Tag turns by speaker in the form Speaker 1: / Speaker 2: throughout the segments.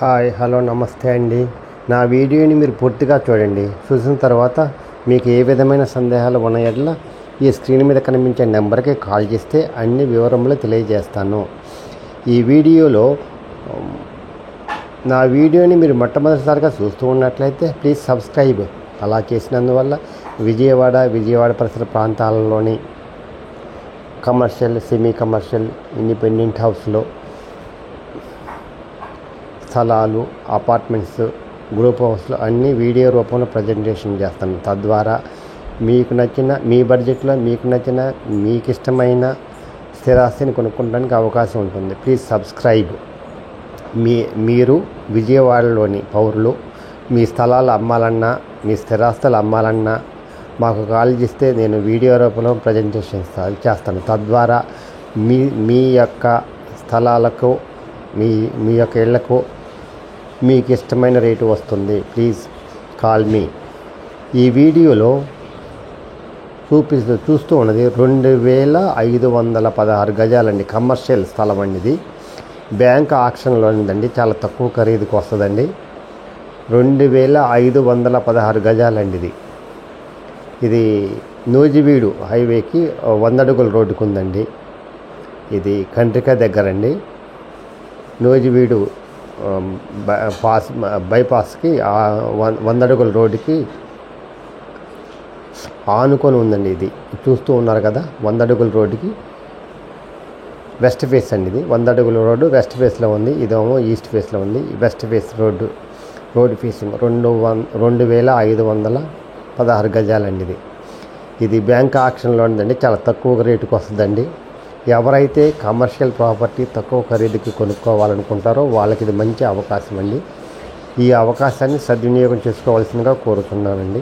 Speaker 1: Hi hello నమస్తే అండి. నా వీడియోని మీరు పూర్తిగా చూడండి. చూసిన తర్వాత మీకు ఏ విధమైన సందేహాలు ఉన్న యెడల ఈ స్క్రీన్ మీద కనిపించే నెంబర్కి కాల్ చేస్తే అన్ని వివరములు తెలియజేస్తాను. ఈ వీడియోలో నా వీడియోని మీరు మొట్టమొదటిసారిగా చూస్తూ ఉన్నట్లయితే ప్లీజ్ సబ్స్క్రైబ్. అలా చేసినందువల్ల విజయవాడ పరిసర ప్రాంతాలలోని కమర్షియల్, సెమీ కమర్షియల్, ఇండిపెండెంట్ హౌస్లో స్థలాలు, అపార్ట్మెంట్స్, గ్రూప్ హౌస్లు అన్నీ వీడియో రూపంలో ప్రజెంటేషన్ చేస్తాను. తద్వారా మీకు నచ్చిన, మీ బడ్జెట్లో మీకు నచ్చిన, మీకు ఇష్టమైన స్థిరాస్తిని కొనుక్కోవడానికి అవకాశం ఉంటుంది. Please subscribe. మీరు విజయవాడలోని పౌరులు మీ స్థలాలు అమ్మాలన్నా, మీ స్థిరాస్తులు అమ్మాలన్నా మాకు కాల్ చేస్తే నేను వీడియో రూపంలో ప్రజెంటేషన్ చేస్తాను. తద్వారా మీ యొక్క స్థలాలకు, మీ యొక్క ఇళ్లకు మీకు ఇష్టమైన రేటు వస్తుంది. Please call me. ఈ వీడియోలో చూస్తూ ఉన్నది 2516 గజాలండి. కమర్షియల్ స్థలం అండి. ఇది బ్యాంక్ ఆక్షన్లో ఉందండి. చాలా తక్కువ ఖరీదుకు వస్తుందండి. 2516 గజాలండి. ఇది నూజివీడు హైవేకి 100 అడుగుల రోడ్డుకు ఉందండి. ఇది కంట్రిక దగ్గరండి. నూజివీడు బైపాస్కి 100 అడుగుల రోడ్డుకి ఆనుకొని ఉందండి. ఇది చూస్తూ ఉన్నారు కదా, 100 అడుగుల రోడ్డుకి వెస్ట్ ఫేస్ అండి. ఇది 100 అడుగుల రోడ్డు వెస్ట్ ఫేస్లో ఉంది. ఇదేమో ఈస్ట్ ఫేస్లో ఉంది. West face road facing 2516 గజాలండి. ఇది బ్యాంక్ ఆక్షన్లో ఉందండి. చాలా తక్కువ రేటుకి వస్తుందండి. ఎవరైతే కమర్షియల్ ప్రాపర్టీ తక్కువ ఖరీదుకి కొనుక్కోవాలనుకుంటారో వాళ్ళకి ఇది మంచి అవకాశం అండి. ఈ అవకాశాన్ని సద్వినియోగం చేసుకోవాల్సిందిగా కోరుతున్నానండి.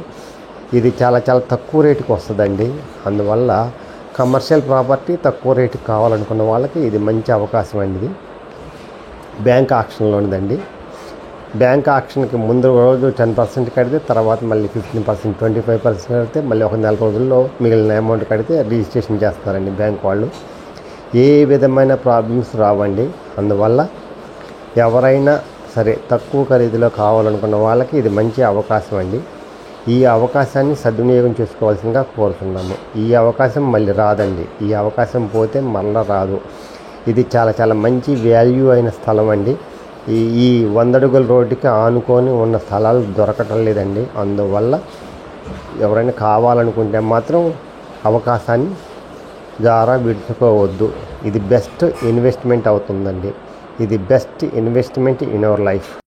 Speaker 1: ఇది చాలా తక్కువ రేటుకి వస్తుందండి. అందువల్ల కమర్షియల్ ప్రాపర్టీ తక్కువ రేటుకి కావాలనుకున్న వాళ్ళకి ఇది మంచి అవకాశం అండి. ఇది బ్యాంక్ ఆక్షన్లో ఉందండి. బ్యాంక్ ఆక్షన్కి ముందు రోజు 10% కడితే, తర్వాత మళ్ళీ 15%, 25% కడితే, మళ్ళీ ఒక నెల రోజుల్లో మిగిలిన అమౌంట్ కడితే రిజిస్ట్రేషన్ చేస్తారండి బ్యాంక్ వాళ్ళు. ఏ విధమైన ప్రాబ్లమ్స్ రావండి. అందువల్ల ఎవరైనా సరే తక్కువ ఖరీదులో కావాలనుకున్న వాళ్ళకి ఇది మంచి అవకాశం అండి. ఈ అవకాశాన్ని సద్వినియోగం చేసుకోవాల్సిందిగా కోరుతున్నాము. ఈ అవకాశం మళ్ళీ రాదండి. ఈ అవకాశం పోతే మళ్ళీ రాదు. ఇది చాలా మంచి వాల్యూ అయిన స్థలం అండి. ఈ 100 అడుగుల రోడ్డుకి ఆనుకొని ఉన్న స్థలాలు దొరకటం లేదండి. అందువల్ల ఎవరైనా కావాలనుకుంటే మాత్రం అవకాశాన్ని జారా విడుచుకోవద్దు. ఇది బెస్ట్ ఇన్వెస్ట్మెంట్ అవుతుందండి. ఇది best investment in our life.